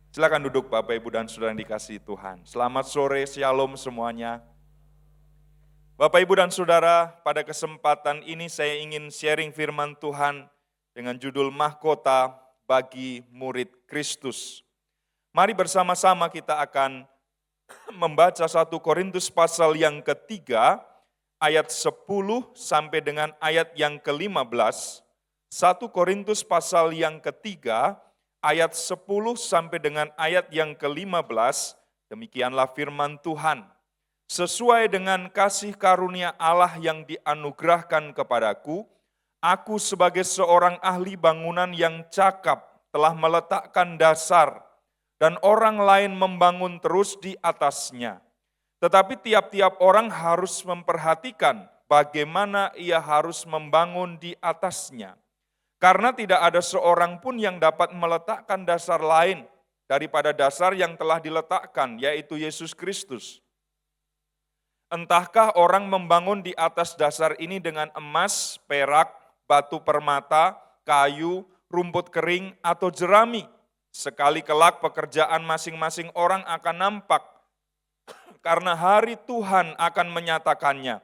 Silakan duduk Bapak, Ibu, dan Saudara yang dikasihi Tuhan. Selamat sore, shalom semuanya. Bapak, Ibu, dan Saudara, pada kesempatan ini saya ingin sharing firman Tuhan dengan judul Mahkota bagi Murid Kristus. Mari bersama-sama kita akan membaca 1 Korintus pasal yang ketiga, ayat 10 sampai dengan ayat yang ke-15. 1 Korintus pasal yang ketiga, ayat 10 sampai dengan ayat yang ke-15, demikianlah firman Tuhan. Sesuai dengan kasih karunia Allah yang dianugerahkan kepadaku, aku sebagai seorang ahli bangunan yang cakap telah meletakkan dasar, dan orang lain membangun terus di atasnya. Tetapi tiap-tiap orang harus memperhatikan bagaimana ia harus membangun di atasnya. Karena tidak ada seorang pun yang dapat meletakkan dasar lain daripada dasar yang telah diletakkan, yaitu Yesus Kristus. Entahkah orang membangun di atas dasar ini dengan emas, perak, batu permata, kayu, rumput kering, atau jerami? Sekali kelak pekerjaan masing-masing orang akan nampak, karena hari Tuhan akan menyatakannya.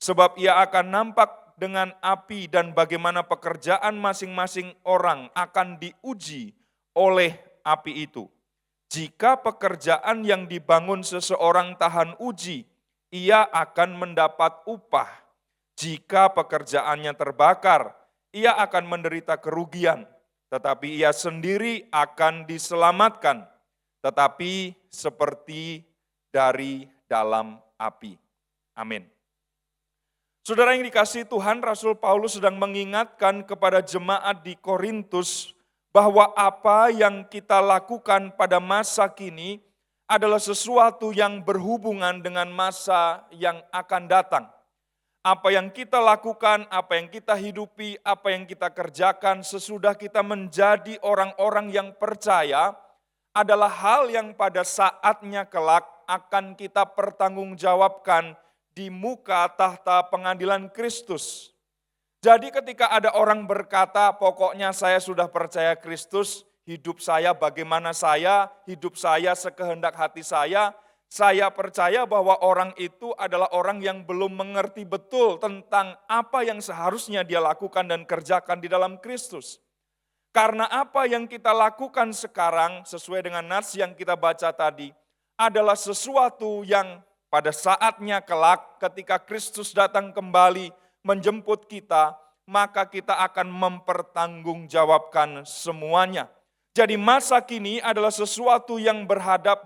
Sebab ia akan nampak dengan api dan bagaimana pekerjaan masing-masing orang akan diuji oleh api itu. Jika pekerjaan yang dibangun seseorang tahan uji, ia akan mendapat upah. Jika pekerjaannya terbakar, ia akan menderita kerugian, tetapi ia sendiri akan diselamatkan, tetapi seperti dari dalam api. Amin. Saudara yang dikasihi Tuhan, Rasul Paulus sedang mengingatkan kepada jemaat di Korintus bahwa apa yang kita lakukan pada masa kini adalah sesuatu yang berhubungan dengan masa yang akan datang. Apa yang kita lakukan, apa yang kita hidupi, apa yang kita kerjakan sesudah kita menjadi orang-orang yang percaya adalah hal yang pada saatnya kelak akan kita pertanggungjawabkan di muka tahta pengadilan Kristus. Jadi ketika ada orang berkata, pokoknya saya sudah percaya Kristus, hidup saya bagaimana saya, hidup saya sekehendak hati saya percaya bahwa orang itu adalah orang yang belum mengerti betul tentang apa yang seharusnya dia lakukan dan kerjakan di dalam Kristus. Karena apa yang kita lakukan sekarang sesuai dengan nas yang kita baca tadi adalah sesuatu yang pada saatnya kelak ketika Kristus datang kembali menjemput kita, maka kita akan mempertanggungjawabkan semuanya. Jadi masa kini adalah sesuatu yang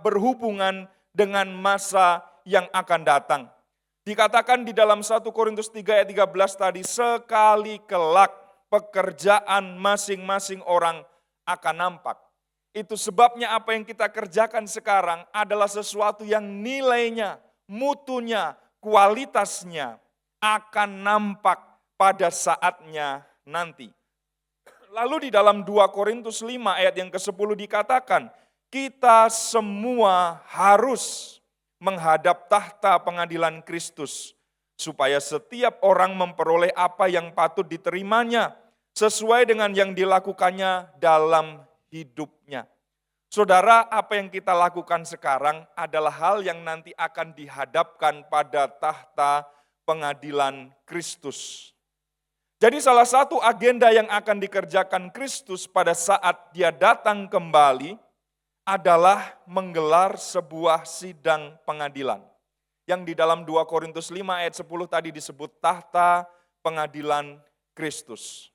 berhubungan dengan masa yang akan datang. Dikatakan di dalam 1 Korintus 3 ayat 13 tadi, sekali kelak pekerjaan masing-masing orang akan nampak. Itu sebabnya apa yang kita kerjakan sekarang adalah sesuatu yang nilainya, mutunya, kualitasnya akan nampak pada saatnya nanti. Lalu di dalam 2 Korintus 5 ayat yang ke-10 dikatakan, kita semua harus menghadap tahta pengadilan Kristus, supaya setiap orang memperoleh apa yang patut diterimanya, sesuai dengan yang dilakukannya dalam hidupnya. Saudara, apa yang kita lakukan sekarang adalah hal yang nanti akan dihadapkan pada tahta pengadilan Kristus. Jadi salah satu agenda yang akan dikerjakan Kristus pada saat dia datang kembali adalah menggelar sebuah sidang pengadilan. Yang di dalam 2 Korintus 5 ayat 10 tadi disebut tahta pengadilan Kristus.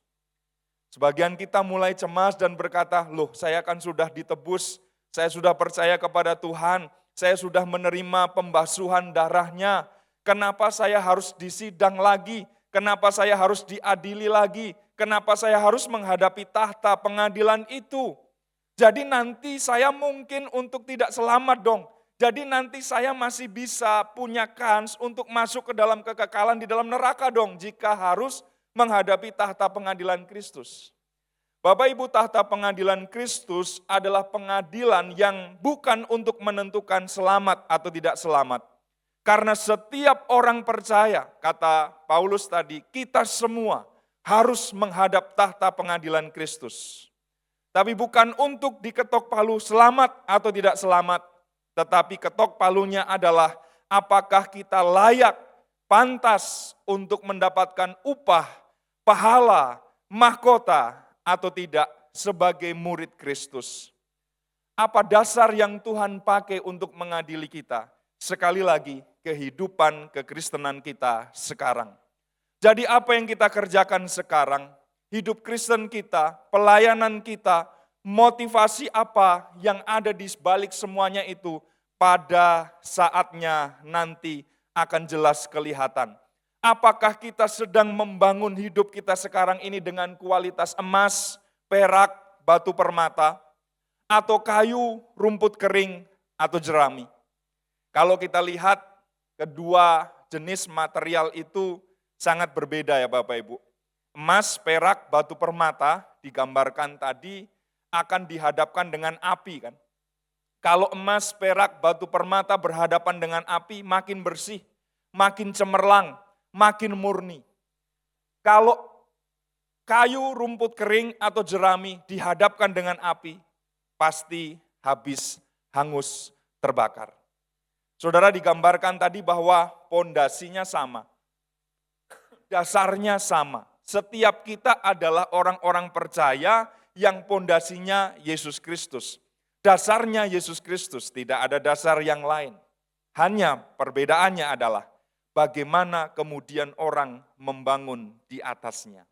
Sebagian kita mulai cemas dan berkata, loh saya kan sudah ditebus, saya sudah percaya kepada Tuhan, saya sudah menerima pembasuhan darahnya, kenapa saya harus disidang lagi, kenapa saya harus diadili lagi, kenapa saya harus menghadapi tahta pengadilan itu. Jadi nanti saya mungkin untuk tidak selamat dong, jadi nanti saya masih bisa punya kans untuk masuk ke dalam kekekalan di dalam neraka dong, jika harus menghadapi tahta pengadilan Kristus. Bapak Ibu, tahta pengadilan Kristus adalah pengadilan yang bukan untuk menentukan selamat atau tidak selamat. Karena setiap orang percaya, kata Paulus tadi, kita semua harus menghadap tahta pengadilan Kristus. Tapi bukan untuk diketok palu selamat atau tidak selamat, tetapi ketok palunya adalah apakah kita layak, pantas untuk mendapatkan upah, pahala, mahkota atau tidak sebagai murid Kristus. Apa dasar yang Tuhan pakai untuk mengadili kita? Sekali lagi, kehidupan kekristenan kita sekarang. Jadi apa yang kita kerjakan sekarang, hidup Kristen kita, pelayanan kita, motivasi apa yang ada di balik semuanya itu pada saatnya nanti akan jelas kelihatan. Apakah kita sedang membangun hidup kita sekarang ini dengan kualitas emas, perak, batu permata, atau kayu, rumput kering, atau jerami? Kalau kita lihat kedua jenis material itu sangat berbeda ya Bapak Ibu. Emas, perak, batu permata digambarkan tadi akan dihadapkan dengan api kan. Kalau emas, perak, batu permata berhadapan dengan api makin bersih, makin cemerlang, makin murni. Kalau kayu, rumput kering atau jerami dihadapkan dengan api, pasti habis, hangus, terbakar. Saudara, digambarkan tadi bahwa pondasinya sama. Dasarnya sama. Setiap kita adalah orang-orang percaya yang pondasinya Yesus Kristus. Dasarnya Yesus Kristus, tidak ada dasar yang lain. Hanya perbedaannya adalah bagaimana kemudian orang membangun di atasnya.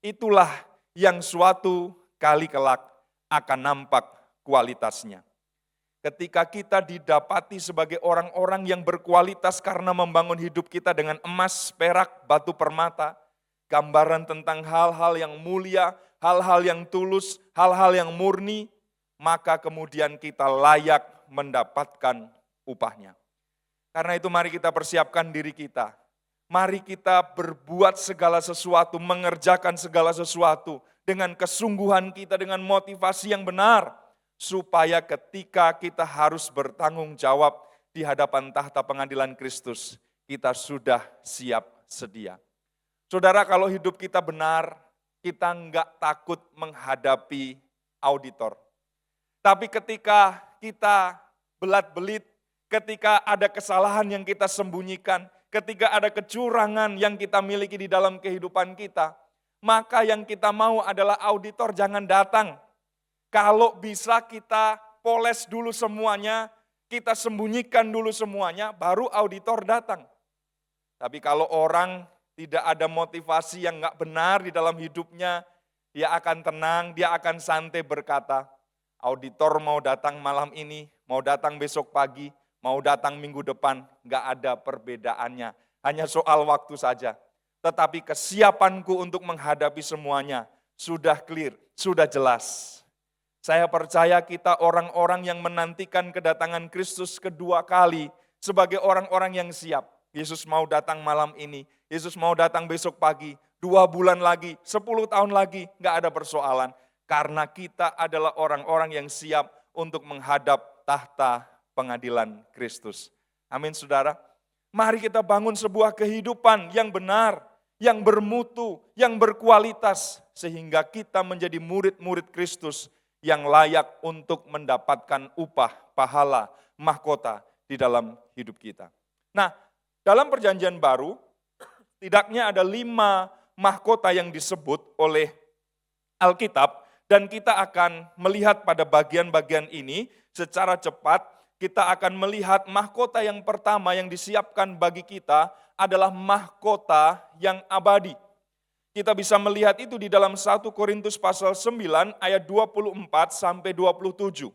Itulah yang suatu kali kelak akan nampak kualitasnya. Ketika kita didapati sebagai orang-orang yang berkualitas karena membangun hidup kita dengan emas, perak, batu permata, gambaran tentang hal-hal yang mulia, hal-hal yang tulus, hal-hal yang murni, maka kemudian kita layak mendapatkan upahnya. Karena itu mari kita persiapkan diri kita. Mari kita berbuat segala sesuatu, mengerjakan segala sesuatu dengan kesungguhan kita, dengan motivasi yang benar, supaya ketika kita harus bertanggung jawab di hadapan tahta pengadilan Kristus, kita sudah siap sedia. Saudara, kalau hidup kita benar, kita enggak takut menghadapi auditor. Tapi ketika kita belat-belit, ketika ada kesalahan yang kita sembunyikan, ketika ada kecurangan yang kita miliki di dalam kehidupan kita, maka yang kita mau adalah auditor jangan datang. Kalau bisa kita poles dulu semuanya, kita sembunyikan dulu semuanya, baru auditor datang. Tapi kalau orang tidak ada motivasi yang enggak benar di dalam hidupnya, dia akan tenang, dia akan santai berkata, auditor mau datang malam ini, mau datang besok pagi, mau datang minggu depan, enggak ada perbedaannya. Hanya soal waktu saja. Tetapi kesiapanku untuk menghadapi semuanya sudah clear, sudah jelas. Saya percaya kita orang-orang yang menantikan kedatangan Kristus kedua kali sebagai orang-orang yang siap. Yesus mau datang malam ini, Yesus mau datang besok pagi, 2 bulan lagi, 10 tahun lagi, enggak ada persoalan. Karena kita adalah orang-orang yang siap untuk menghadap tahta pengadilan Kristus. Amin saudara. Mari kita bangun sebuah kehidupan yang benar, yang bermutu, yang berkualitas. Sehingga kita menjadi murid-murid Kristus yang layak untuk mendapatkan upah, pahala, mahkota di dalam hidup kita. Nah, dalam perjanjian baru, tidaknya ada 5 mahkota yang disebut oleh Alkitab, dan kita akan melihat pada bagian-bagian ini secara cepat. Kita akan melihat mahkota yang pertama yang disiapkan bagi kita adalah mahkota yang abadi. Kita bisa melihat itu di dalam 1 Korintus pasal 9 ayat 24 sampai 27.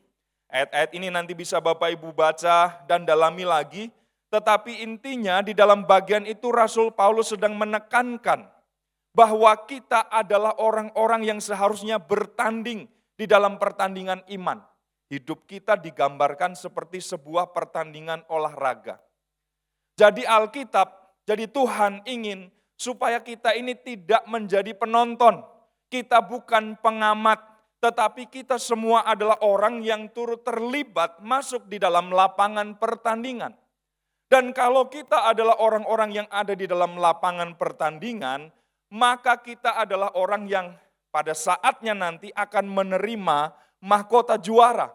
Ayat-ayat ini nanti bisa Bapak Ibu baca dan dalami lagi, tetapi intinya di dalam bagian itu Rasul Paulus sedang menekankan bahwa kita adalah orang-orang yang seharusnya bertanding di dalam pertandingan iman. Hidup kita digambarkan seperti sebuah pertandingan olahraga. Jadi Alkitab, jadi Tuhan ingin supaya kita ini tidak menjadi penonton. Kita bukan pengamat, tetapi kita semua adalah orang yang turut terlibat masuk di dalam lapangan pertandingan. Dan kalau kita adalah orang-orang yang ada di dalam lapangan pertandingan, maka kita adalah orang yang pada saatnya nanti akan menerima mahkota juara.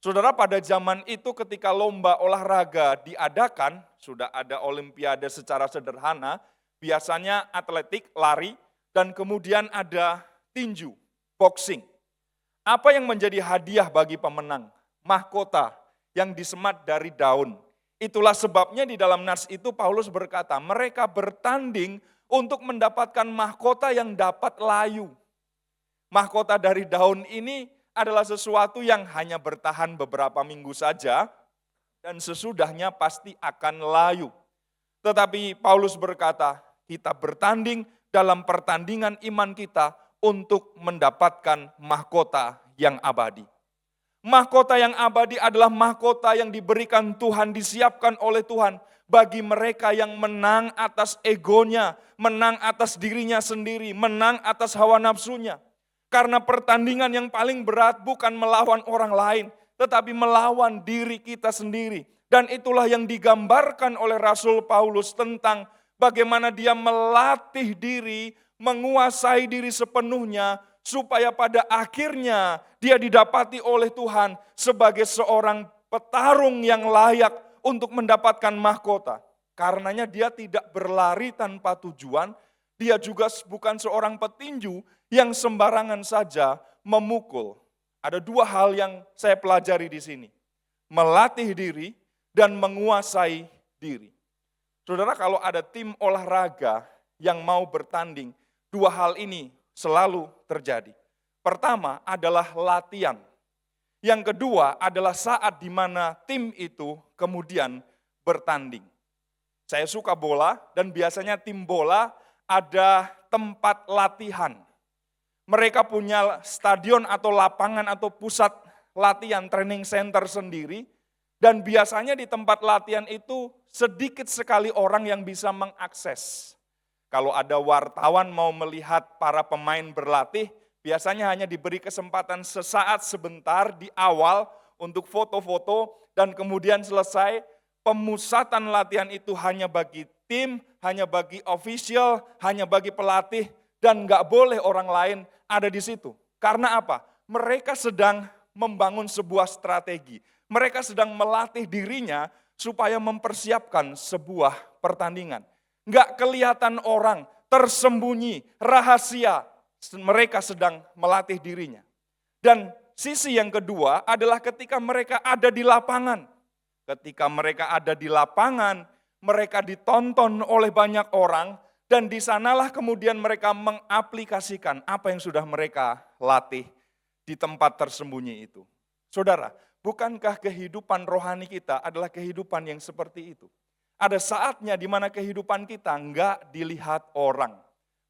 Saudara, pada zaman itu ketika lomba olahraga diadakan, sudah ada olimpiade secara sederhana, biasanya atletik, lari, dan kemudian ada tinju, boxing. Apa yang menjadi hadiah bagi pemenang? Mahkota yang disemat dari daun. Itulah sebabnya di dalam nas itu Paulus berkata, mereka bertanding untuk mendapatkan mahkota yang dapat layu. Mahkota dari daun ini adalah sesuatu yang hanya bertahan beberapa minggu saja dan sesudahnya pasti akan layu. Tetapi Paulus berkata, kita bertanding dalam pertandingan iman kita untuk mendapatkan mahkota yang abadi. Mahkota yang abadi adalah mahkota yang diberikan Tuhan, disiapkan oleh Tuhan bagi mereka yang menang atas egonya, menang atas dirinya sendiri, menang atas hawa nafsunya. Karena pertandingan yang paling berat bukan melawan orang lain, tetapi melawan diri kita sendiri. Dan itulah yang digambarkan oleh Rasul Paulus tentang bagaimana dia melatih diri, menguasai diri sepenuhnya, supaya pada akhirnya dia didapati oleh Tuhan sebagai seorang petarung yang layak untuk mendapatkan mahkota. Karenanya dia tidak berlari tanpa tujuan, dia juga bukan seorang petinju yang sembarangan saja memukul. Ada dua hal yang saya pelajari di sini. Melatih diri dan menguasai diri. Saudara, kalau ada tim olahraga yang mau bertanding, dua hal ini selalu terjadi. Pertama adalah latihan. Yang kedua adalah saat di mana tim itu kemudian bertanding. Saya suka bola dan biasanya tim bola ada tempat latihan. Mereka punya stadion atau lapangan atau pusat latihan, training center sendiri. Dan biasanya di tempat latihan itu sedikit sekali orang yang bisa mengakses. Kalau ada wartawan mau melihat para pemain berlatih, biasanya hanya diberi kesempatan sesaat sebentar di awal untuk foto-foto dan kemudian selesai. Pemusatan latihan itu hanya bagi tim, hanya bagi official, hanya bagi pelatih, dan nggak boleh orang lain ada di situ. Karena apa? Mereka sedang membangun sebuah strategi. Mereka sedang melatih dirinya supaya mempersiapkan sebuah pertandingan. Nggak kelihatan orang, tersembunyi, rahasia. Mereka sedang melatih dirinya. Dan sisi yang kedua adalah ketika mereka ada di lapangan. Ketika mereka ada di lapangan, mereka ditonton oleh banyak orang, dan di sanalah kemudian mereka mengaplikasikan apa yang sudah mereka latih di tempat tersembunyi itu. Saudara, bukankah kehidupan rohani kita adalah kehidupan yang seperti itu? Ada saatnya di mana kehidupan kita enggak dilihat orang.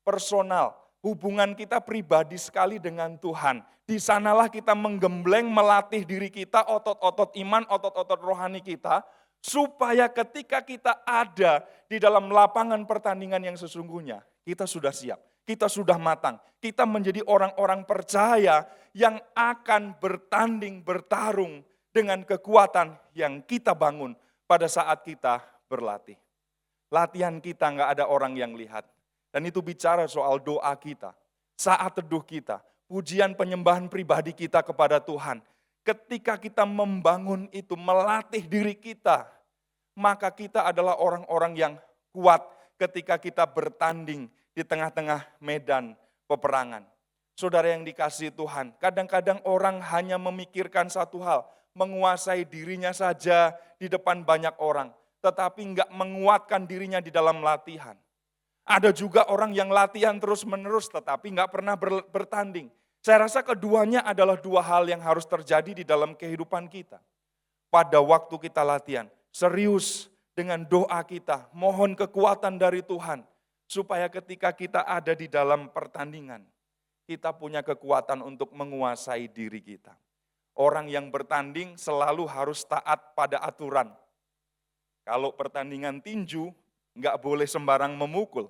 Personal, hubungan kita pribadi sekali dengan Tuhan. Di sanalah kita menggembleng, melatih diri kita, otot-otot iman, otot-otot rohani kita, supaya ketika kita ada di dalam lapangan pertandingan yang sesungguhnya, kita sudah siap, kita sudah matang, kita menjadi orang-orang percaya yang akan bertanding, bertarung dengan kekuatan yang kita bangun pada saat kita berlatih. Latihan kita nggak ada orang yang lihat. Dan itu bicara soal doa kita, saat teduh kita, pujian penyembahan pribadi kita kepada Tuhan. Ketika kita membangun itu, melatih diri kita, maka kita adalah orang-orang yang kuat ketika kita bertanding di tengah-tengah medan peperangan. Saudara yang dikasihi Tuhan, kadang-kadang orang hanya memikirkan satu hal, menguasai dirinya saja di depan banyak orang, tetapi enggak menguatkan dirinya di dalam latihan. Ada juga orang yang latihan terus-menerus tetapi enggak pernah bertanding. Saya rasa keduanya adalah dua hal yang harus terjadi di dalam kehidupan kita. Pada waktu kita latihan, serius dengan doa kita, mohon kekuatan dari Tuhan, supaya ketika kita ada di dalam pertandingan, kita punya kekuatan untuk menguasai diri kita. Orang yang bertanding selalu harus taat pada aturan. Kalau pertandingan tinju, nggak boleh sembarang memukul.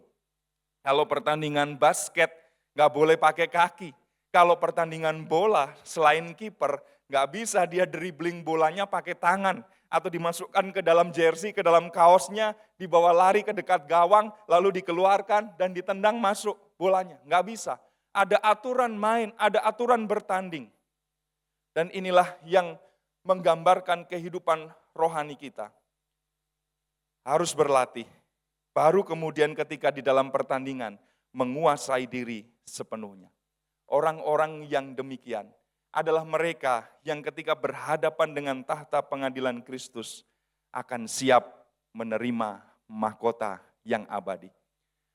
Kalau pertandingan basket, nggak boleh pakai kaki. Kalau pertandingan bola, selain kiper, nggak bisa dia dribbling bolanya pakai tangan. Atau dimasukkan ke dalam jersey, ke dalam kaosnya, dibawa lari ke dekat gawang, lalu dikeluarkan dan ditendang masuk bolanya. Nggak bisa. ada aturan main, ada aturan bertanding. Dan inilah yang menggambarkan kehidupan rohani kita. Harus berlatih, baru kemudian ketika di dalam pertandingan menguasai diri sepenuhnya. Orang-orang yang demikian adalah mereka yang ketika berhadapan dengan tahta pengadilan Kristus akan siap menerima mahkota yang abadi.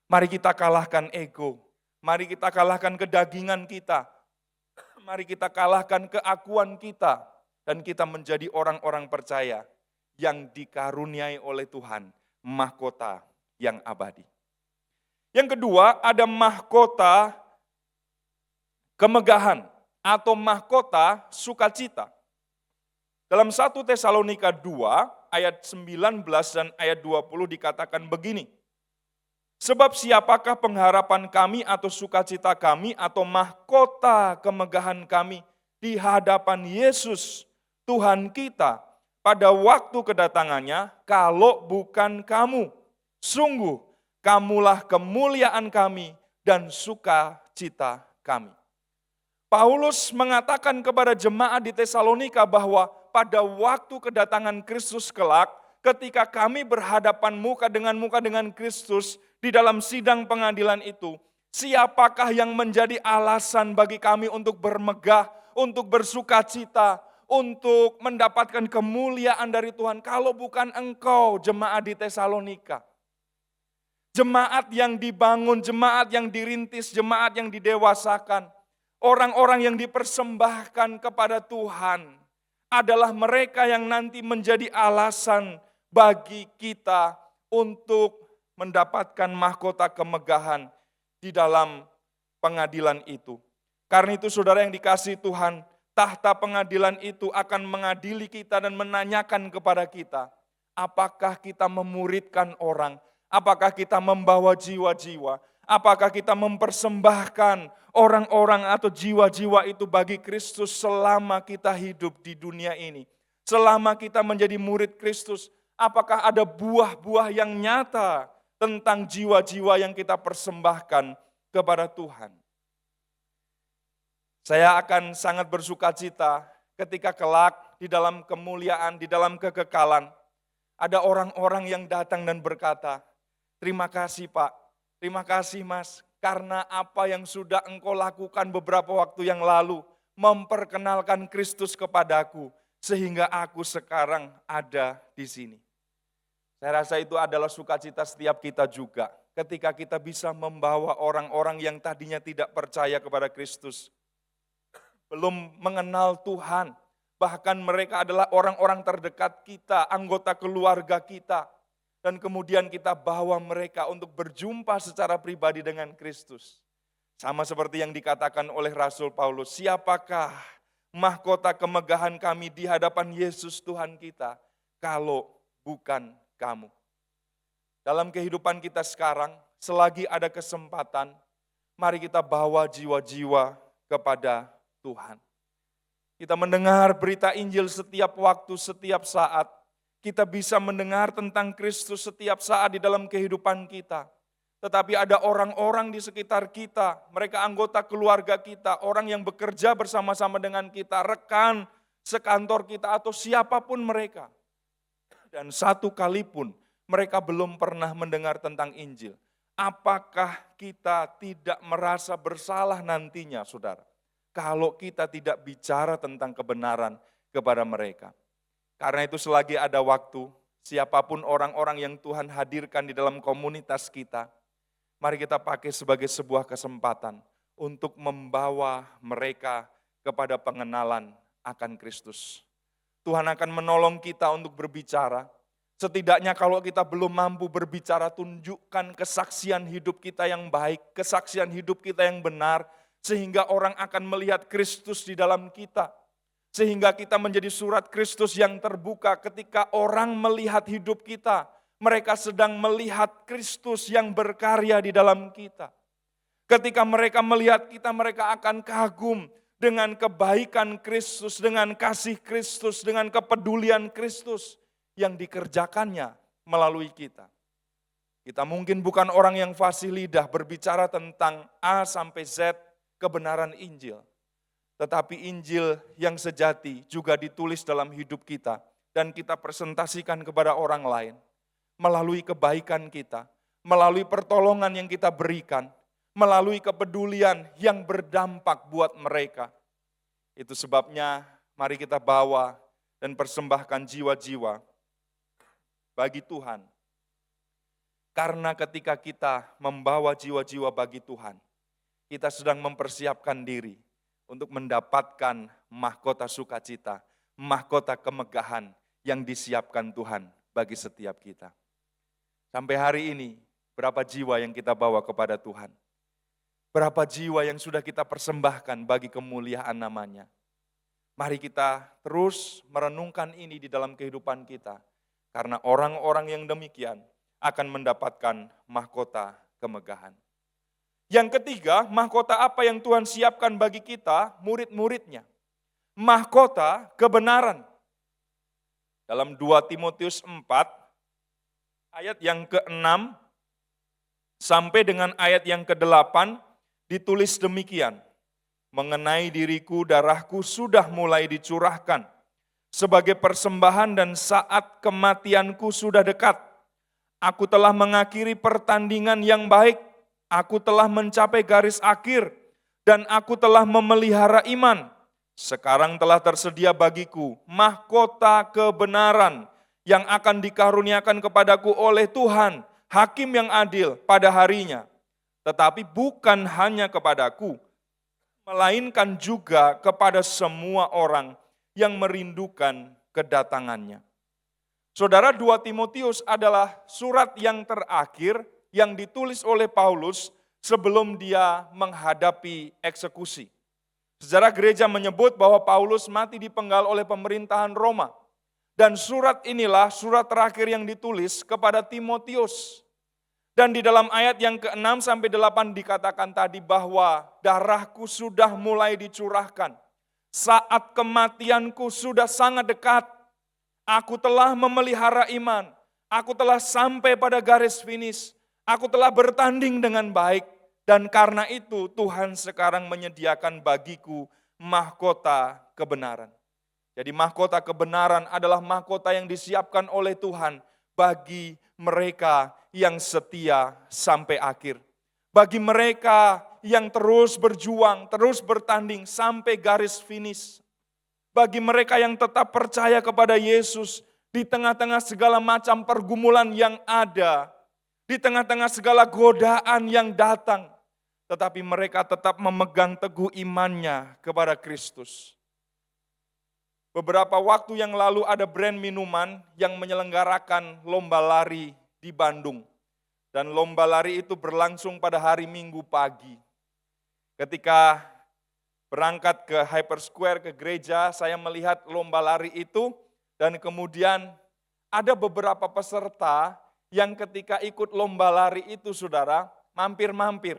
Mari kita kalahkan ego, mari kita kalahkan kedagingan kita, mari kita kalahkan keakuan kita, dan kita menjadi orang-orang percaya yang dikaruniai oleh Tuhan, mahkota yang abadi. Yang kedua, ada mahkota kemegahan atau mahkota sukacita. Dalam 1 Tesalonika 2 ayat 19 dan ayat 20 dikatakan begini. Sebab siapakah pengharapan kami atau sukacita kami atau mahkota kemegahan kami di hadapan Yesus Tuhan kita pada waktu kedatangannya kalau bukan kamu. Sungguh kamulah kemuliaan kami dan sukacita kami. Paulus mengatakan kepada jemaat di Tesalonika bahwa pada waktu kedatangan Kristus kelak, ketika kami berhadapan muka dengan Kristus di dalam sidang pengadilan itu, siapakah yang menjadi alasan bagi kami untuk bermegah, untuk bersukacita, untuk mendapatkan kemuliaan dari Tuhan kalau bukan engkau, jemaat di Tesalonika. Jemaat yang dibangun, jemaat yang dirintis, jemaat yang didewasakan, orang-orang yang dipersembahkan kepada Tuhan adalah mereka yang nanti menjadi alasan bagi kita untuk mendapatkan mahkota kemegahan di dalam pengadilan itu. Karena itu saudara yang dikasihi Tuhan, tahta pengadilan itu akan mengadili kita dan menanyakan kepada kita, apakah kita memuridkan orang, apakah kita membawa jiwa-jiwa, apakah kita mempersembahkan orang-orang atau jiwa-jiwa itu bagi Kristus selama kita hidup di dunia ini. Selama kita menjadi murid Kristus, apakah ada buah-buah yang nyata tentang jiwa-jiwa yang kita persembahkan kepada Tuhan. Saya akan sangat bersukacita ketika kelak di dalam kemuliaan, di dalam kekekalan, ada orang-orang yang datang dan berkata, terima kasih Pak, terima kasih Mas, karena apa yang sudah engkau lakukan beberapa waktu yang lalu, memperkenalkan Kristus kepadaku, sehingga aku sekarang ada di sini. Saya rasa itu adalah sukacita setiap kita juga, ketika kita bisa membawa orang-orang yang tadinya tidak percaya kepada Kristus, belum mengenal Tuhan, bahkan mereka adalah orang-orang terdekat kita, anggota keluarga kita, dan kemudian kita bawa mereka untuk berjumpa secara pribadi dengan Kristus. Sama seperti yang dikatakan oleh Rasul Paulus, siapakah mahkota kemegahan kami di hadapan Yesus Tuhan kita, kalau bukan kamu. Dalam kehidupan kita sekarang, selagi ada kesempatan, mari kita bawa jiwa-jiwa kepada Tuhan. Kita mendengar berita Injil setiap waktu, setiap saat. Kita bisa mendengar tentang Kristus setiap saat di dalam kehidupan kita. Tetapi ada orang-orang di sekitar kita, mereka anggota keluarga kita, orang yang bekerja bersama-sama dengan kita, rekan sekantor kita atau siapapun mereka. Dan satu kali pun mereka belum pernah mendengar tentang Injil. Apakah kita tidak merasa bersalah nantinya, saudara? Kalau kita tidak bicara tentang kebenaran kepada mereka. Karena itu selagi ada waktu, siapapun orang-orang yang Tuhan hadirkan di dalam komunitas kita, mari kita pakai sebagai sebuah kesempatan untuk membawa mereka kepada pengenalan akan Kristus. Tuhan akan menolong kita untuk berbicara. Setidaknya kalau kita belum mampu berbicara, tunjukkan kesaksian hidup kita yang baik, kesaksian hidup kita yang benar, sehingga orang akan melihat Kristus di dalam kita. Sehingga kita menjadi surat Kristus yang terbuka ketika orang melihat hidup kita. Mereka sedang melihat Kristus yang berkarya di dalam kita. Ketika mereka melihat kita, mereka akan kagum dengan kebaikan Kristus, dengan kasih Kristus, dengan kepedulian Kristus yang dikerjakannya melalui kita. Kita mungkin bukan orang yang fasih lidah berbicara tentang A sampai Z, kebenaran Injil. Tetapi Injil yang sejati juga ditulis dalam hidup kita dan kita presentasikan kepada orang lain melalui kebaikan kita, melalui pertolongan yang kita berikan, melalui kepedulian yang berdampak buat mereka. Itu sebabnya mari kita bawa dan persembahkan jiwa-jiwa bagi Tuhan. Karena ketika kita membawa jiwa-jiwa bagi Tuhan, kita sedang mempersiapkan diri untuk mendapatkan mahkota sukacita, mahkota kemegahan yang disiapkan Tuhan bagi setiap kita. Sampai hari ini, berapa jiwa yang kita bawa kepada Tuhan? Berapa jiwa yang sudah kita persembahkan bagi kemuliaan namanya? Mari kita terus merenungkan ini di dalam kehidupan kita. Karena orang-orang yang demikian akan mendapatkan mahkota kemegahan. Yang ketiga, mahkota apa yang Tuhan siapkan bagi kita, murid-muridnya? Mahkota kebenaran. Dalam 2 Timotius 4, ayat yang ke-6 sampai dengan ayat yang ke-8, ditulis demikian. Mengenai diriku, darahku sudah mulai dicurahkan sebagai persembahan dan saat kematianku sudah dekat. Aku telah mengakhiri pertandingan yang baik, aku telah mencapai garis akhir, dan aku telah memelihara iman. Sekarang telah tersedia bagiku mahkota kebenaran yang akan dikaruniakan kepadaku oleh Tuhan, Hakim yang adil pada harinya. Tetapi bukan hanya kepadaku, melainkan juga kepada semua orang yang merindukan kedatangannya. Saudara, 2 Timotius adalah surat yang terakhir yang ditulis oleh Paulus sebelum dia menghadapi eksekusi. Sejarah gereja menyebut bahwa Paulus mati dipenggal oleh pemerintahan Roma. Dan surat inilah surat terakhir yang ditulis kepada Timotius. Dan di dalam ayat yang ke-6 sampai 8 dikatakan tadi bahwa darahku sudah mulai dicurahkan. Saat kematianku sudah sangat dekat. Aku telah memelihara iman, aku telah sampai pada garis finish, aku telah bertanding dengan baik, dan karena itu Tuhan sekarang menyediakan bagiku mahkota kebenaran. Jadi mahkota kebenaran adalah mahkota yang disiapkan oleh Tuhan bagi mereka yang setia sampai akhir. Bagi mereka yang terus berjuang, terus bertanding sampai garis finish. Bagi mereka yang tetap percaya kepada Yesus di tengah-tengah segala macam pergumulan yang ada, di tengah-tengah segala godaan yang datang, tetapi mereka tetap memegang teguh imannya kepada Kristus. Beberapa waktu yang lalu ada brand minuman yang menyelenggarakan lomba lari di Bandung. Dan lomba lari itu berlangsung pada hari Minggu pagi. Ketika berangkat ke Hyper Square, ke gereja, saya melihat lomba lari itu, dan kemudian ada beberapa peserta yang ketika ikut lomba lari itu, saudara, mampir-mampir.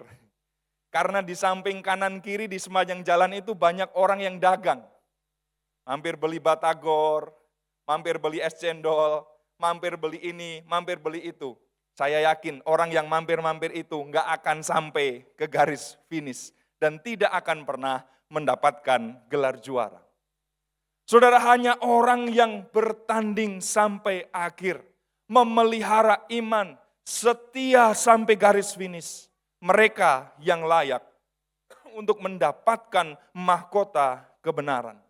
Karena di samping kanan kiri di sepanjang jalan itu banyak orang yang dagang. Mampir beli batagor, mampir beli es cendol, mampir beli ini, mampir beli itu. Saya yakin orang yang mampir-mampir itu nggak akan sampai ke garis finish dan tidak akan pernah mendapatkan gelar juara. Saudara, hanya orang yang bertanding sampai akhir, memelihara iman, setia sampai garis finish, mereka yang layak untuk mendapatkan mahkota kebenaran.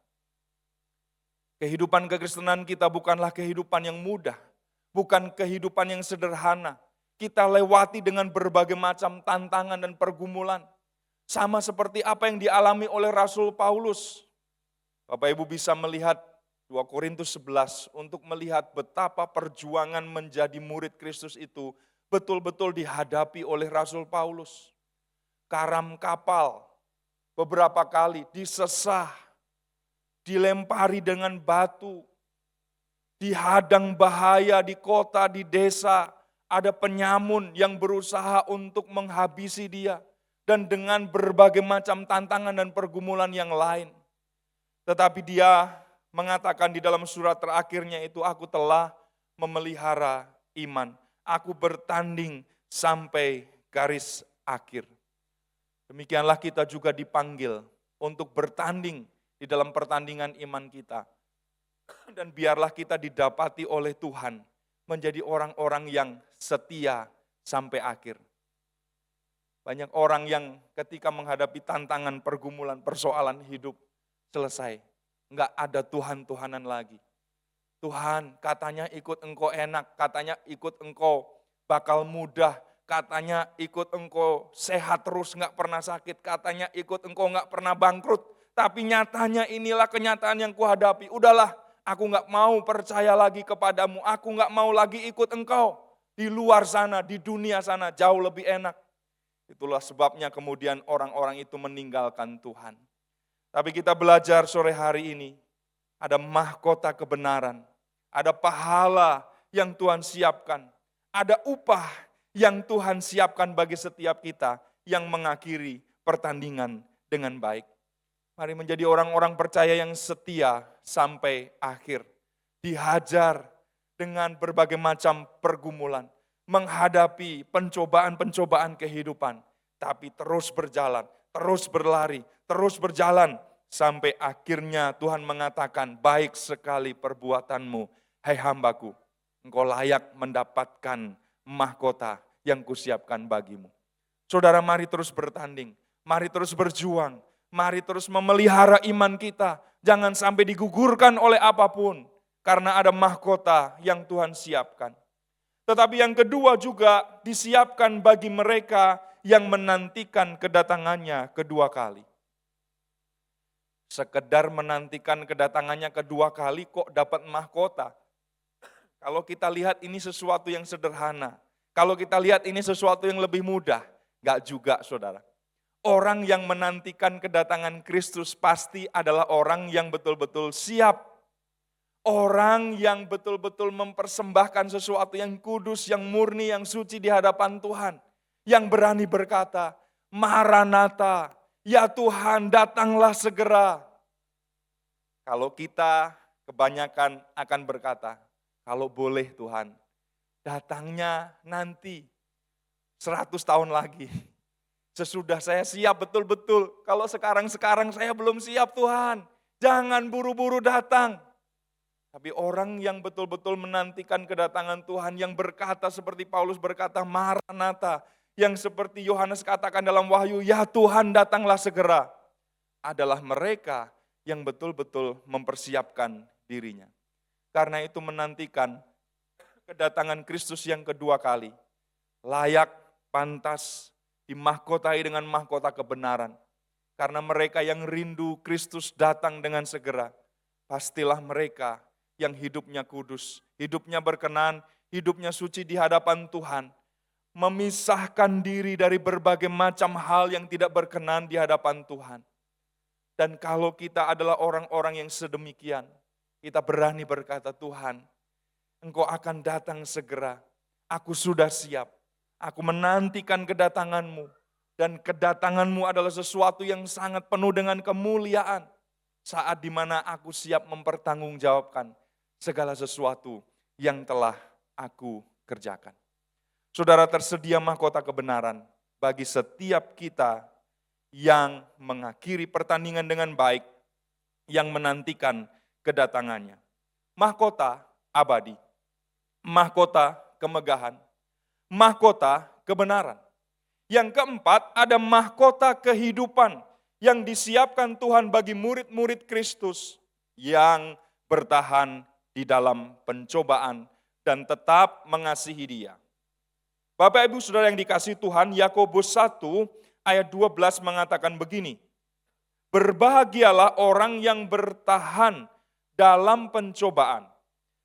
Kehidupan kekristenan kita bukanlah kehidupan yang mudah, bukan kehidupan yang sederhana. Kita lewati dengan berbagai macam tantangan dan pergumulan. Sama seperti apa yang dialami oleh Rasul Paulus. Bapak Ibu bisa melihat 2 Korintus 11 untuk melihat betapa perjuangan menjadi murid Kristus itu betul-betul dihadapi oleh Rasul Paulus. Karam kapal beberapa kali disesah, dilempari dengan batu, dihadang bahaya di kota, di desa, ada penyamun yang berusaha untuk menghabisi dia. Dan dengan berbagai macam tantangan dan pergumulan yang lain. Tetapi dia mengatakan di dalam surat terakhirnya itu, aku telah memelihara iman. Aku bertanding sampai garis akhir. Demikianlah kita juga dipanggil untuk bertanding di dalam pertandingan iman kita. Dan biarlah kita didapati oleh Tuhan menjadi orang-orang yang setia sampai akhir. Banyak orang yang ketika menghadapi tantangan, pergumulan, persoalan hidup selesai. Enggak ada Tuhan-Tuhanan lagi. Tuhan, katanya ikut Engkau enak, katanya ikut Engkau bakal mudah, katanya ikut Engkau sehat terus, enggak pernah sakit, katanya ikut Engkau enggak pernah bangkrut. Tapi nyatanya inilah kenyataan yang kuhadapi. Udahlah, aku enggak mau percaya lagi kepadamu, aku enggak mau lagi ikut Engkau. Di luar sana, di dunia sana jauh lebih enak. Itulah sebabnya kemudian orang-orang itu meninggalkan Tuhan. Tapi kita belajar sore hari ini, ada mahkota kebenaran, ada pahala yang Tuhan siapkan, ada upah yang Tuhan siapkan bagi setiap kita yang mengakhiri pertandingan dengan baik. Mari menjadi orang-orang percaya yang setia sampai akhir. Dihajar dengan berbagai macam pergumulan, menghadapi pencobaan-pencobaan kehidupan, tapi terus berjalan, terus berlari, terus berjalan, sampai akhirnya Tuhan mengatakan, baik sekali perbuatanmu, hai hambaku, engkau layak mendapatkan mahkota yang kusiapkan bagimu. Saudara, mari terus bertanding, mari terus berjuang, mari terus memelihara iman kita, jangan sampai digugurkan oleh apapun, karena ada mahkota yang Tuhan siapkan. Tetapi yang kedua juga disiapkan bagi mereka yang menantikan kedatangannya kedua kali. Sekedar menantikan kedatangannya kedua kali kok dapat mahkota. Kalau kita lihat ini sesuatu yang sederhana, kalau kita lihat ini sesuatu yang lebih mudah, enggak juga saudara. Orang yang menantikan kedatangan Kristus pasti adalah orang yang betul-betul siap. Orang yang betul-betul mempersembahkan sesuatu yang kudus, yang murni, yang suci di hadapan Tuhan. Yang berani berkata, Maranatha, ya Tuhan datanglah segera. Kalau kita kebanyakan akan berkata, kalau boleh Tuhan, datangnya nanti 100 tahun lagi. Sesudah saya siap betul-betul, kalau sekarang saya belum siap Tuhan. Jangan buru-buru datang. Tapi orang yang betul-betul menantikan kedatangan Tuhan, yang berkata seperti Paulus berkata, Maranatha, yang seperti Yohanes katakan dalam Wahyu, ya Tuhan datanglah segera, adalah mereka yang betul-betul mempersiapkan dirinya. Karena itu menantikan kedatangan Kristus yang kedua kali, layak, pantas, dimahkotai dengan mahkota kebenaran. Karena mereka yang rindu Kristus datang dengan segera, pastilah mereka yang hidupnya kudus, hidupnya berkenan, hidupnya suci di hadapan Tuhan, memisahkan diri dari berbagai macam hal yang tidak berkenan di hadapan Tuhan. Dan kalau kita adalah orang-orang yang sedemikian, kita berani berkata, Tuhan, Engkau akan datang segera, aku sudah siap, aku menantikan kedatangan-Mu, dan kedatangan-Mu adalah sesuatu yang sangat penuh dengan kemuliaan, saat dimana aku siap mempertanggungjawabkan segala sesuatu yang telah aku kerjakan. Saudara, tersedia mahkota kebenaran bagi setiap kita yang mengakhiri pertandingan dengan baik, yang menantikan kedatangannya. Mahkota abadi, mahkota kemegahan, mahkota kebenaran. Yang keempat, ada mahkota kehidupan yang disiapkan Tuhan bagi murid-murid Kristus yang bertahan di dalam pencobaan dan tetap mengasihi Dia. Bapak Ibu Saudara yang dikasihi Tuhan, Yakobus 1 ayat 12 mengatakan begini, berbahagialah orang yang bertahan dalam pencobaan,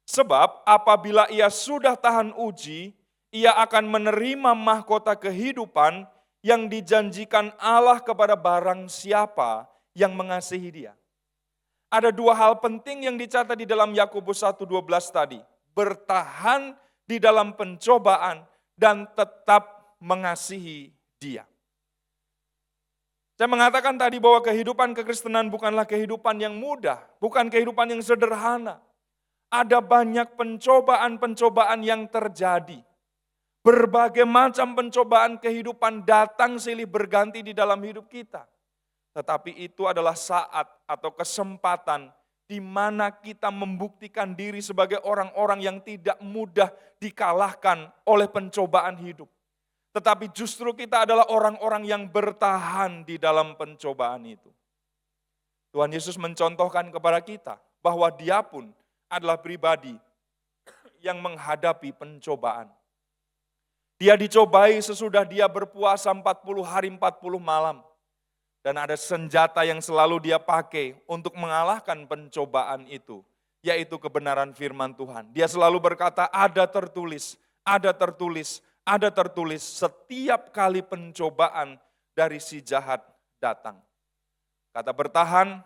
sebab apabila ia sudah tahan uji, ia akan menerima mahkota kehidupan yang dijanjikan Allah kepada barang siapa yang mengasihi Dia. Ada dua hal penting yang dicatat di dalam Yakobus 1:12 tadi. Bertahan di dalam pencobaan dan tetap mengasihi Dia. Saya mengatakan tadi bahwa kehidupan kekristenan bukanlah kehidupan yang mudah, bukan kehidupan yang sederhana. Ada banyak pencobaan-pencobaan yang terjadi. Berbagai macam pencobaan kehidupan datang silih berganti di dalam hidup kita. Tetapi itu adalah saat atau kesempatan di mana kita membuktikan diri sebagai orang-orang yang tidak mudah dikalahkan oleh pencobaan hidup. Tetapi justru kita adalah orang-orang yang bertahan di dalam pencobaan itu. Tuhan Yesus mencontohkan kepada kita bahwa Dia pun adalah pribadi yang menghadapi pencobaan. Dia dicobai sesudah Dia berpuasa 40 hari 40 malam. Dan ada senjata yang selalu Dia pakai untuk mengalahkan pencobaan itu, yaitu kebenaran firman Tuhan. Dia selalu berkata, ada tertulis, ada tertulis, ada tertulis setiap kali pencobaan dari si jahat datang. Kata bertahan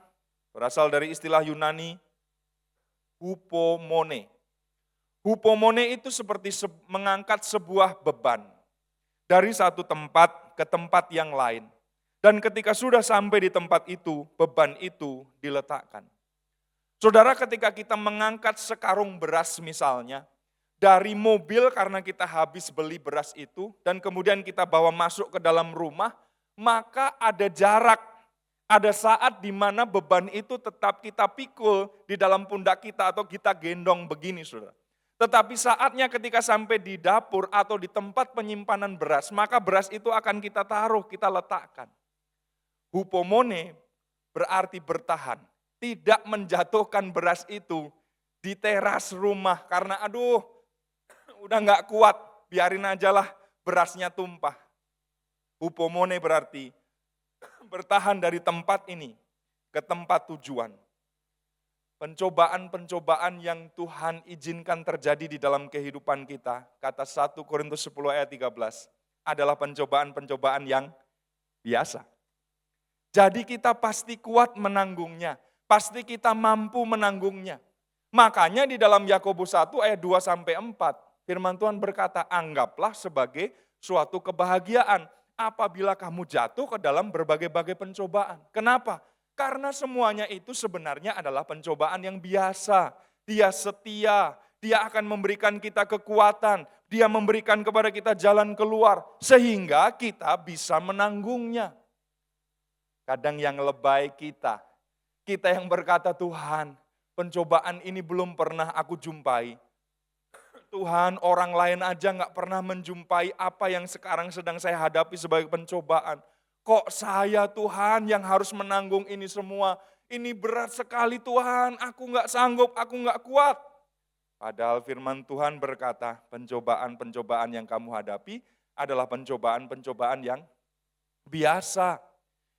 berasal dari istilah Yunani, hupomone. Hupomone itu seperti mengangkat sebuah beban dari satu tempat ke tempat yang lain. Dan ketika sudah sampai di tempat itu, beban itu diletakkan. Saudara, ketika kita mengangkat sekarung beras misalnya, dari mobil karena kita habis beli beras itu, dan kemudian kita bawa masuk ke dalam rumah, maka ada jarak, ada saat di mana beban itu tetap kita pikul di dalam pundak kita atau kita gendong begini, saudara. Tetapi saatnya ketika sampai di dapur atau di tempat penyimpanan beras, maka beras itu akan kita taruh, kita letakkan. Hupomone berarti bertahan, tidak menjatuhkan beras itu di teras rumah karena udah gak kuat, biarin aja lah berasnya tumpah. Hupomone berarti bertahan dari tempat ini ke tempat tujuan. Pencobaan-pencobaan yang Tuhan izinkan terjadi di dalam kehidupan kita, kata 1 Korintus 10 ayat 13, adalah pencobaan-pencobaan yang biasa. Jadi kita pasti kuat menanggungnya, pasti kita mampu menanggungnya. Makanya di dalam Yakobus 1 ayat 2-4, firman Tuhan berkata, anggaplah sebagai suatu kebahagiaan apabila kamu jatuh ke dalam berbagai-bagai pencobaan. Kenapa? Karena semuanya itu sebenarnya adalah pencobaan yang biasa. Dia setia, Dia akan memberikan kita kekuatan, Dia memberikan kepada kita jalan keluar, sehingga kita bisa menanggungnya. Kadang yang lebay kita yang berkata, Tuhan, pencobaan ini belum pernah aku jumpai. Tuhan, orang lain aja gak pernah menjumpai apa yang sekarang sedang saya hadapi sebagai pencobaan. Kok saya Tuhan yang harus menanggung ini semua? Ini berat sekali Tuhan, aku gak sanggup, aku gak kuat. Padahal firman Tuhan berkata, pencobaan-pencobaan yang kamu hadapi adalah pencobaan-pencobaan yang biasa.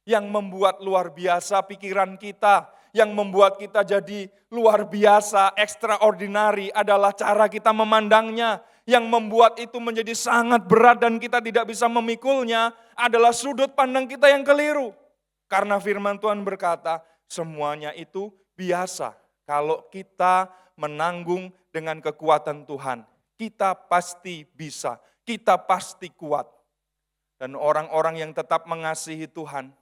Yang membuat luar biasa pikiran kita, yang membuat kita jadi luar biasa, extraordinary adalah cara kita memandangnya. Yang membuat itu menjadi sangat berat dan kita tidak bisa memikulnya adalah sudut pandang kita yang keliru. Karena firman Tuhan berkata, semuanya itu biasa. Kalau kita menanggung dengan kekuatan Tuhan, kita pasti bisa, kita pasti kuat. Dan orang-orang yang tetap mengasihi Tuhan,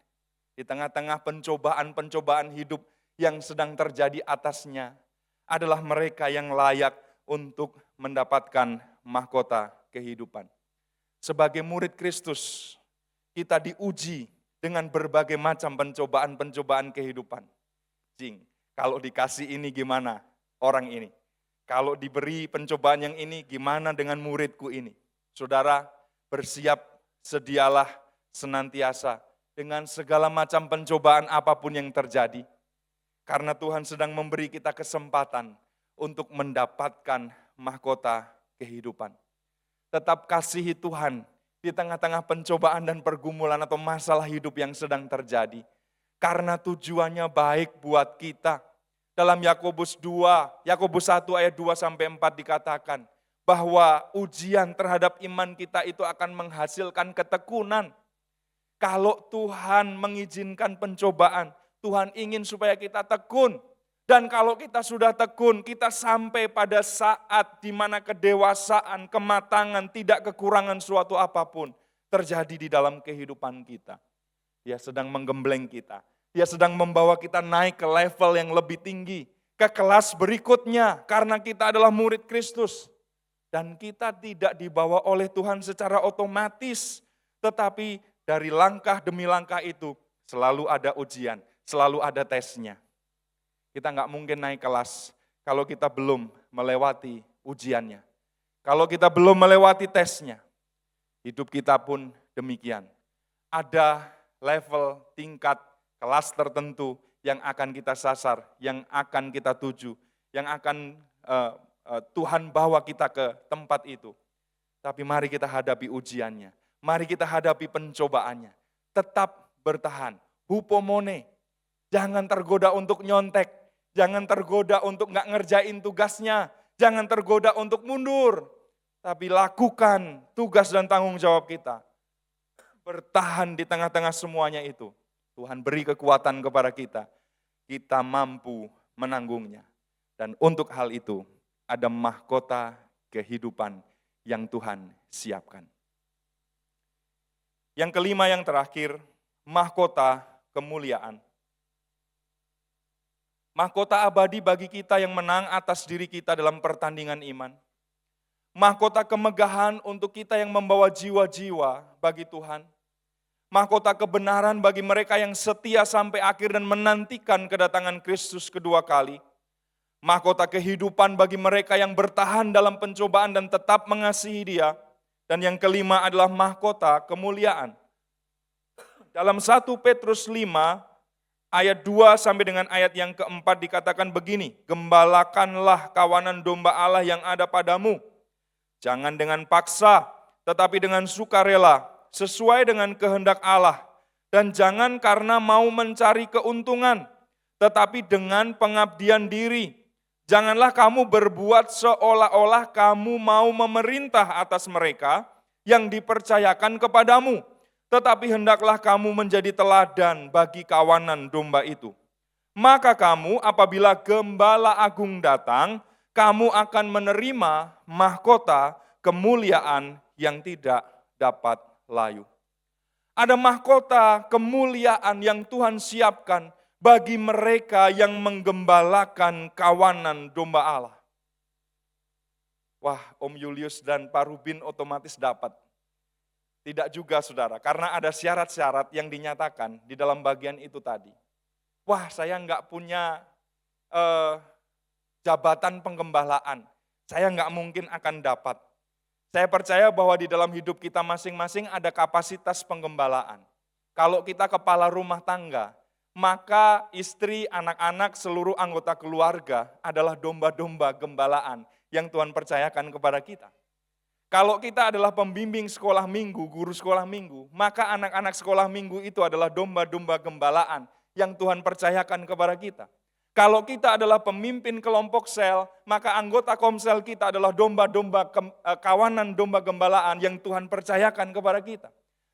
di tengah-tengah pencobaan-pencobaan hidup yang sedang terjadi atasnya, adalah mereka yang layak untuk mendapatkan mahkota kehidupan. Sebagai murid Kristus, kita diuji dengan berbagai macam pencobaan-pencobaan kehidupan. Kalau dikasih ini gimana orang ini? Kalau diberi pencobaan yang ini gimana dengan muridku ini? Saudara, bersiap, sedialah senantiasa dengan segala macam pencobaan apapun yang terjadi. Karena Tuhan sedang memberi kita kesempatan untuk mendapatkan mahkota kehidupan. Tetap kasihi Tuhan di tengah-tengah pencobaan dan pergumulan atau masalah hidup yang sedang terjadi. Karena tujuannya baik buat kita. Dalam Yakobus 1 ayat 2-4 dikatakan bahwa ujian terhadap iman kita itu akan menghasilkan ketekunan. Kalau Tuhan mengizinkan pencobaan, Tuhan ingin supaya kita tekun. Dan kalau kita sudah tekun, kita sampai pada saat di mana kedewasaan, kematangan, tidak kekurangan suatu apapun terjadi di dalam kehidupan kita. Dia sedang menggembleng kita. Dia sedang membawa kita naik ke level yang lebih tinggi, ke kelas berikutnya, karena kita adalah murid Kristus. Dan kita tidak dibawa oleh Tuhan secara otomatis, tetapi dari langkah demi langkah itu selalu ada ujian, selalu ada tesnya. Kita nggak mungkin naik kelas kalau kita belum melewati ujiannya. Kalau kita belum melewati tesnya, hidup kita pun demikian. Ada level, tingkat, kelas tertentu yang akan kita sasar, yang akan kita tuju, yang akan Tuhan bawa kita ke tempat itu. Tapi mari kita hadapi ujiannya, mari kita hadapi pencobaannya. Tetap bertahan, hupomone, jangan tergoda untuk nyontek, jangan tergoda untuk nggak ngerjain tugasnya, jangan tergoda untuk mundur. Tapi lakukan tugas dan tanggung jawab kita. Bertahan di tengah-tengah semuanya itu. Tuhan beri kekuatan kepada kita. Kita mampu menanggungnya. Dan untuk hal itu, ada mahkota kehidupan yang Tuhan siapkan. Yang kelima, yang terakhir, mahkota kemuliaan. Mahkota abadi bagi kita yang menang atas diri kita dalam pertandingan iman. Mahkota kemegahan untuk kita yang membawa jiwa-jiwa bagi Tuhan. Mahkota kebenaran bagi mereka yang setia sampai akhir dan menantikan kedatangan Kristus kedua kali. Mahkota kehidupan bagi mereka yang bertahan dalam pencobaan dan tetap mengasihi Dia. Dan yang kelima adalah mahkota kemuliaan. Dalam 1 Petrus 5 ayat 2 sampai dengan ayat yang keempat dikatakan begini, gembalakanlah kawanan domba Allah yang ada padamu. Jangan dengan paksa, tetapi dengan sukarela, sesuai dengan kehendak Allah. Dan jangan karena mau mencari keuntungan, tetapi dengan pengabdian diri. Janganlah kamu berbuat seolah-olah kamu mau memerintah atas mereka yang dipercayakan kepadamu. Tetapi hendaklah kamu menjadi teladan bagi kawanan domba itu. Maka kamu apabila Gembala Agung datang, kamu akan menerima mahkota kemuliaan yang tidak dapat layu. Ada mahkota kemuliaan yang Tuhan siapkan bagi mereka yang menggembalakan kawanan domba Allah. Wah, Om Julius dan Pak Rubin otomatis dapat. Tidak juga saudara, karena ada syarat-syarat yang dinyatakan di dalam bagian itu tadi. Wah, saya nggak punya jabatan penggembalaan, saya nggak mungkin akan dapat. Saya percaya bahwa di dalam hidup kita masing-masing ada kapasitas penggembalaan. Kalau kita kepala rumah tangga, maka istri, anak-anak, seluruh anggota keluarga adalah domba-domba gembalaan yang Tuhan percayakan kepada kita. Kalau kita adalah pembimbing sekolah minggu, guru sekolah minggu, maka anak-anak sekolah minggu itu adalah domba-domba gembalaan yang Tuhan percayakan kepada kita. Kalau kita adalah pemimpin kelompok sel, maka anggota komsel kita adalah domba-domba kawanan domba gembalaan yang Tuhan percayakan kepada kita.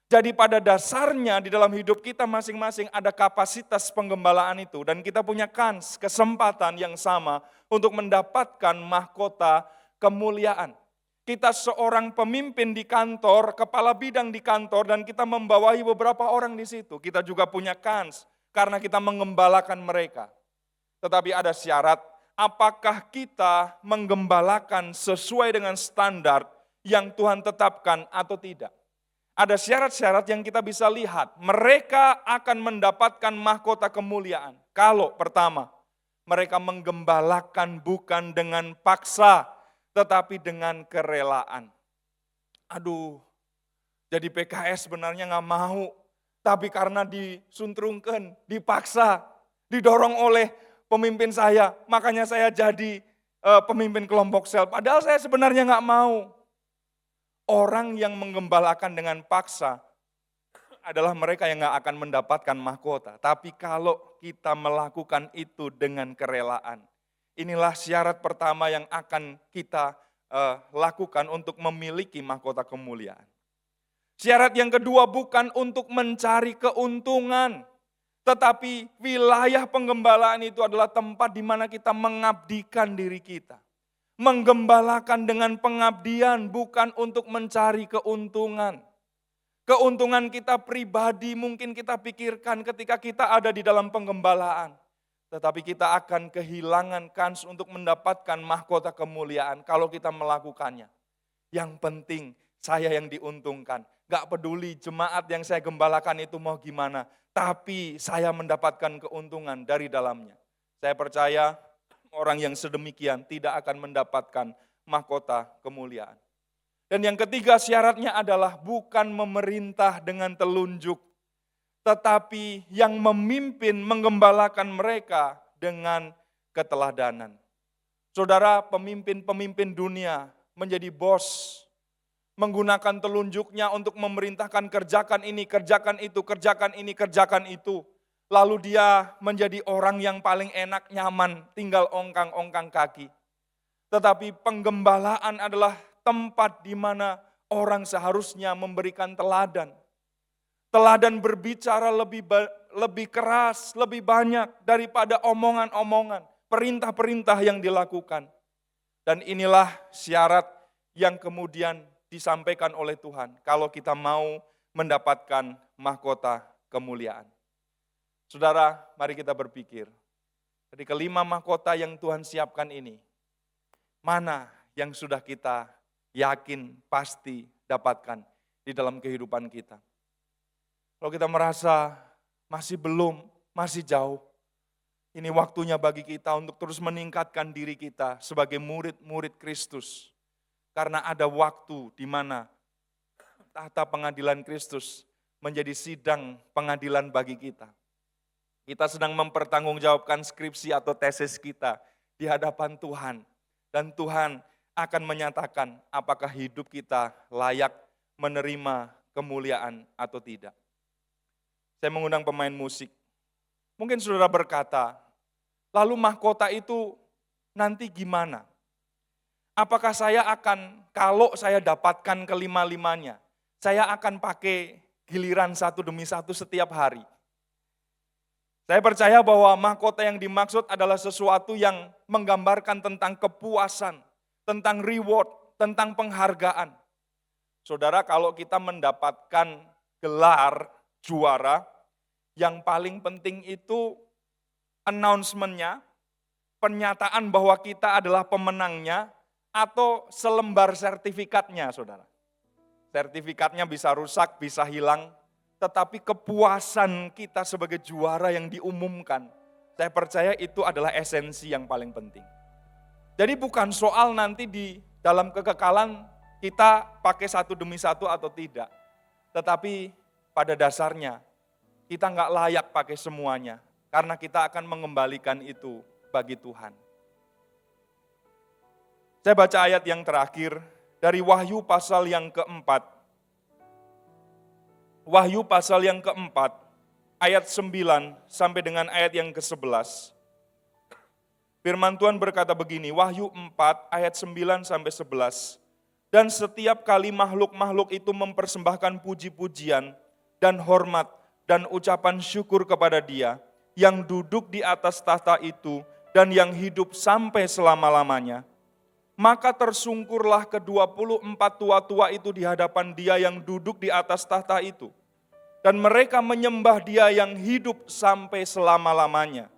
Jadi pada dasarnya di dalam hidup kita masing-masing ada kapasitas penggembalaan itu dan kita punya kesempatan yang sama untuk mendapatkan mahkota kemuliaan. Kita seorang pemimpin di kantor, kepala bidang di kantor dan kita membawahi beberapa orang di situ. Kita juga punya karena kita mengembalakan mereka. Tetapi ada syarat, apakah kita menggembalakan sesuai dengan standar yang Tuhan tetapkan atau tidak. Ada syarat-syarat yang kita bisa lihat, mereka akan mendapatkan mahkota kemuliaan. Kalau pertama, mereka menggembalakan bukan dengan paksa, tetapi dengan kerelaan. Aduh, jadi PKS sebenarnya nggak mau, tapi karena disuntrungkan, dipaksa, didorong oleh pemimpin saya, makanya saya jadi pemimpin kelompok sel. Padahal saya sebenarnya nggak mau. Orang yang menggembalakan dengan paksa adalah mereka yang nggak akan mendapatkan mahkota. Tapi kalau kita melakukan itu dengan kerelaan, inilah syarat pertama yang akan kita lakukan untuk memiliki mahkota kemuliaan. Syarat yang kedua bukan untuk mencari keuntungan. Tetapi wilayah penggembalaan itu adalah tempat di mana kita mengabdikan diri kita. Menggembalakan dengan pengabdian bukan untuk mencari keuntungan. Keuntungan kita pribadi mungkin kita pikirkan ketika kita ada di dalam penggembalaan. Tetapi kita akan kehilangan kans untuk mendapatkan mahkota kemuliaan kalau kita melakukannya. Yang penting saya yang diuntungkan. Gak peduli jemaat yang saya gembalakan itu mau gimana. Tapi saya mendapatkan keuntungan dari dalamnya. Saya percaya orang yang sedemikian tidak akan mendapatkan mahkota kemuliaan. Dan yang ketiga syaratnya adalah bukan memerintah dengan telunjuk, tetapi yang memimpin menggembalakan mereka dengan keteladanan. Saudara, pemimpin-pemimpin dunia menjadi bos, menggunakan telunjuknya untuk memerintahkan kerjakan ini, kerjakan itu, kerjakan ini, kerjakan itu. Lalu dia menjadi orang yang paling enak, nyaman, tinggal ongkang-ongkang kaki. Tetapi penggembalaan adalah tempat di mana orang seharusnya memberikan teladan. Teladan berbicara lebih keras, lebih banyak daripada omongan-omongan, perintah-perintah yang dilakukan. Dan inilah syarat yang kemudian disampaikan oleh Tuhan kalau kita mau mendapatkan mahkota kemuliaan. Saudara, mari kita berpikir. Dari kelima mahkota yang Tuhan siapkan ini, mana yang sudah kita yakin pasti dapatkan di dalam kehidupan kita? Kalau kita merasa masih belum, masih jauh, ini waktunya bagi kita untuk terus meningkatkan diri kita sebagai murid-murid Kristus. Karena ada waktu di mana tahta pengadilan Kristus menjadi sidang pengadilan bagi kita. Kita sedang mempertanggungjawabkan skripsi atau tesis kita di hadapan Tuhan. Dan Tuhan akan menyatakan apakah hidup kita layak menerima kemuliaan atau tidak. Saya mengundang pemain musik. Mungkin saudara berkata, lalu mahkota itu nanti gimana? Apakah saya akan, kalau saya dapatkan kelima-limanya, saya akan pakai giliran satu demi satu setiap hari? Saya percaya bahwa mahkota yang dimaksud adalah sesuatu yang menggambarkan tentang kepuasan, tentang reward, tentang penghargaan. Saudara, kalau kita mendapatkan gelar juara, yang paling penting itu announcement-nya, pernyataan bahwa kita adalah pemenangnya, atau selembar sertifikatnya, saudara. Sertifikatnya bisa rusak, bisa hilang, tetapi kepuasan kita sebagai juara yang diumumkan, saya percaya itu adalah esensi yang paling penting. Jadi bukan soal nanti di dalam kekekalan kita pakai satu demi satu atau tidak. Tetapi pada dasarnya kita nggak layak pakai semuanya, karena kita akan mengembalikan itu bagi Tuhan. Saya baca ayat yang terakhir dari Wahyu pasal yang keempat. Wahyu pasal yang keempat, ayat 9 sampai dengan ayat yang ke-11. Firman Tuhan berkata begini, Wahyu 4 ayat 9 sampai 11. Dan setiap kali makhluk-makhluk itu mempersembahkan puji-pujian dan hormat dan ucapan syukur kepada Dia yang duduk di atas tahta itu dan yang hidup sampai selama-lamanya. Maka tersungkurlah ke-24 tua-tua itu di hadapan Dia yang duduk di atas tahta itu. Dan mereka menyembah Dia yang hidup sampai selama-lamanya.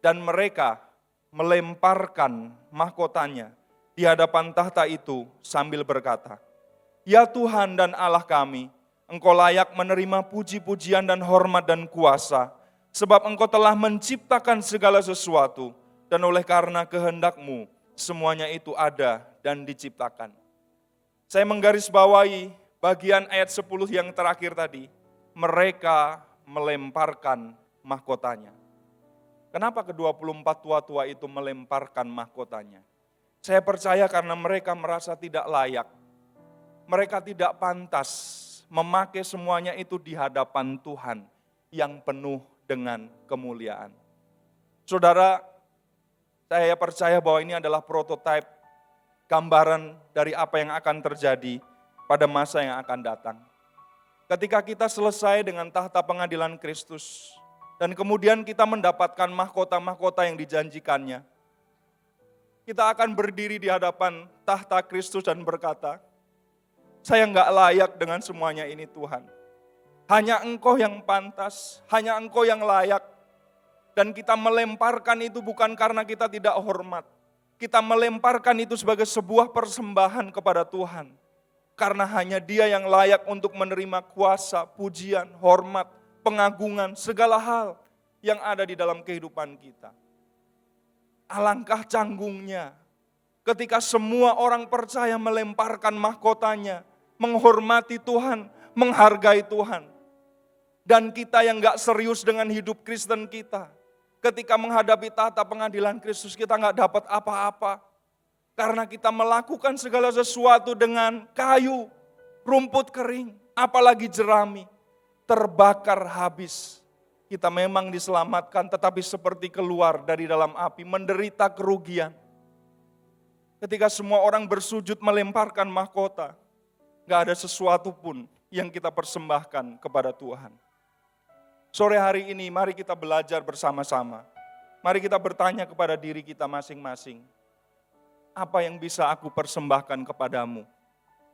Dan mereka melemparkan mahkotanya di hadapan tahta itu sambil berkata, Ya Tuhan dan Allah kami, Engkau layak menerima puji-pujian dan hormat dan kuasa, sebab Engkau telah menciptakan segala sesuatu, dan oleh karena kehendak-Mu, semuanya itu ada dan diciptakan. Saya menggarisbawahi bagian ayat 10 yang terakhir tadi. Mereka melemparkan mahkotanya. Kenapa ke-24 tua-tua itu melemparkan mahkotanya? Saya percaya karena mereka merasa tidak layak. Mereka tidak pantas memakai semuanya itu di hadapan Tuhan yang penuh dengan kemuliaan. Saudara, saya percaya bahwa ini adalah prototipe, gambaran dari apa yang akan terjadi pada masa yang akan datang. Ketika kita selesai dengan tahta pengadilan Kristus, dan kemudian kita mendapatkan mahkota-mahkota yang dijanjikannya, kita akan berdiri di hadapan tahta Kristus dan berkata, saya enggak layak dengan semuanya ini Tuhan. Hanya Engkau yang pantas, hanya Engkau yang layak. Dan kita melemparkan itu bukan karena kita tidak hormat, kita melemparkan itu sebagai sebuah persembahan kepada Tuhan. Karena hanya Dia yang layak untuk menerima kuasa, pujian, hormat, pengagungan, segala hal yang ada di dalam kehidupan kita. Alangkah canggungnya ketika semua orang percaya melemparkan mahkotanya, menghormati Tuhan, menghargai Tuhan. Dan kita yang gak serius dengan hidup Kristen kita, ketika menghadapi tata pengadilan Kristus kita gak dapat apa-apa. Karena kita melakukan segala sesuatu dengan kayu, rumput kering, apalagi jerami, terbakar habis. Kita memang diselamatkan tetapi seperti keluar dari dalam api, menderita kerugian. Ketika semua orang bersujud melemparkan mahkota, gak ada sesuatu pun yang kita persembahkan kepada Tuhan. Sore hari ini mari kita belajar bersama-sama. Mari kita bertanya kepada diri kita masing-masing. Apa yang bisa aku persembahkan kepadamu?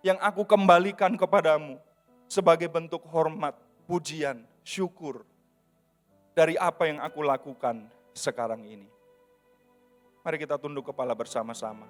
Yang aku kembalikan kepadamu sebagai bentuk hormat, pujian, syukur dari apa yang aku lakukan sekarang ini. Mari kita tunduk kepala bersama-sama.